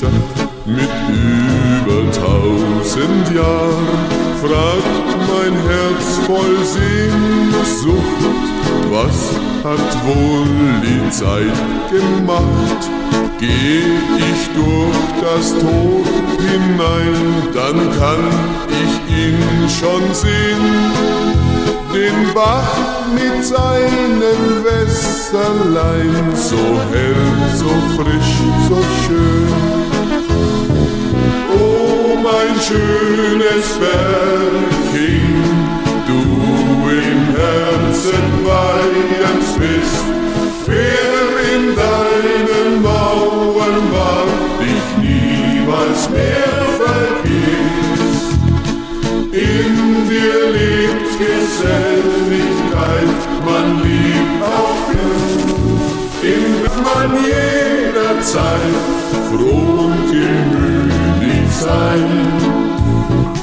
Stadt mit über 1000 Jahren, fragt mein Herz voll Sehnsucht, was hat wohl die Zeit gemacht? Geh ich durch das Tor hinein, dann kann ich ihn schon sehen, den Bach mit seinen Wässerlein, so hell, so frisch, so schön. Oh, mein schönes Bergchen, du im Herzen Bayerns bist, wer in deinen Mauern war, dich niemals mehr vergisst. In dir lebt Geselligkeit, man liebt auch in man jederzeit froh und gemütlich sein.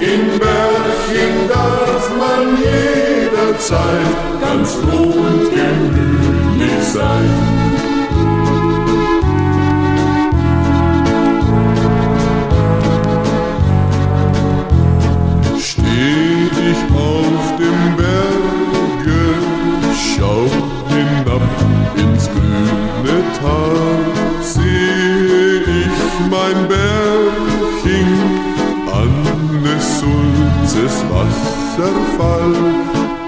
In Berching darf man jederzeit ganz froh und gemütlich sein. Auf dem Berge, schau hinab ins grüne Tal, sehe ich mein Berching an des Sulzes Wasserfall.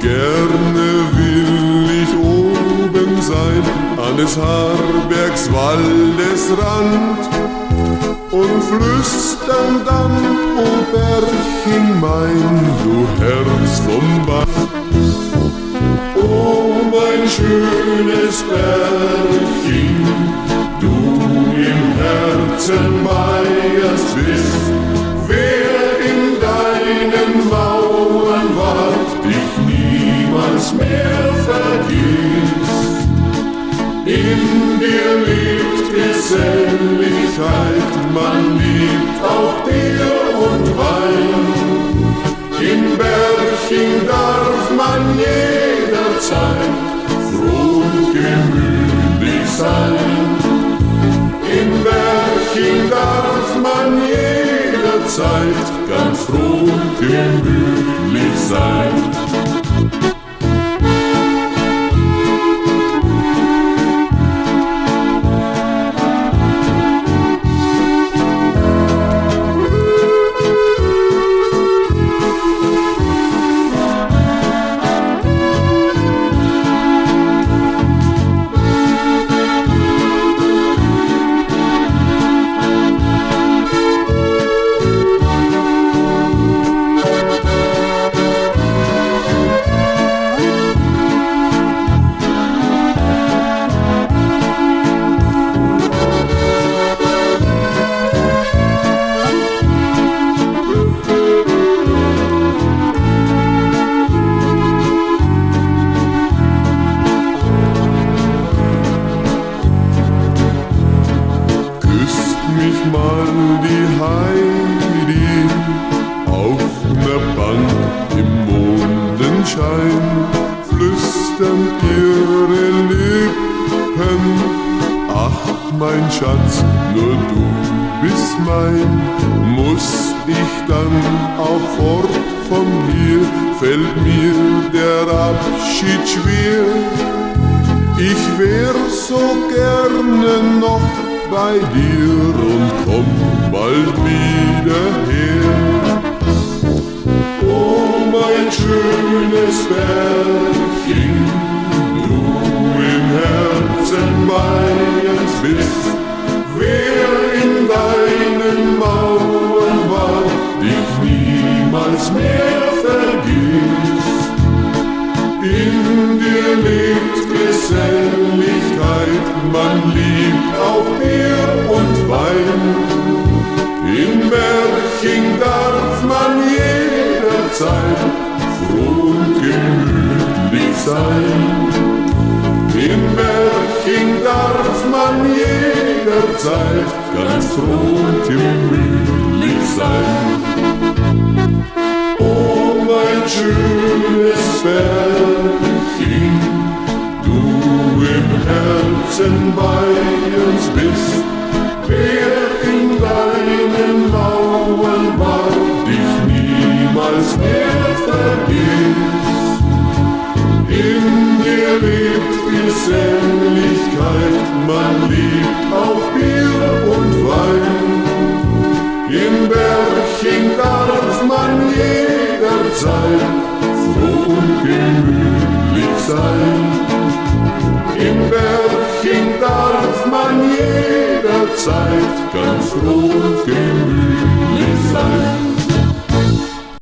Gerne will ich oben sein, an des Harbergs Waldesrand, und flüstern dann, o Berching mein, du Herz vom Bach. Oh, mein schönes Berching, du im Herzen Bayerns bist, wer in deinen Mauern war, dich niemals mehr vergisst. In dir lebt Geselligkeit, man liebt auch Bier und Wein. In Berching darf man jederzeit froh und gemütlich sein. In Berching darf man jederzeit ganz froh und gemütlich sein. Mich mal die Heidi auf ner Bank im Mondenschein, flüstern ihre Lippen, ach mein Schatz, nur du bist mein. Muss ich dann auch fort von hier, fällt mir der Abschied schwer. Ich wär so gerne noch bei dir und komm bald wieder her. Oh, mein schönes Berching, du im Herzen Bayerns bist, wer in deinen Mauern war, dich niemals mehr vergisst. In dir lebt Geselligkeit, man liebt auch Bier und Wein. In Berching darf man jederzeit froh und gemütlich sein. In Berching darf man jederzeit ganz froh und gemütlich sein. Oh, mein schönes Berching, du im Herzen Bayerns bist, wer in deinem lebt bis Endlichkeit, man liebt auch Bier und Wein. Im Berching darf man jederzeit froh und gemütlich sein. Im Berching darf man jederzeit ganz froh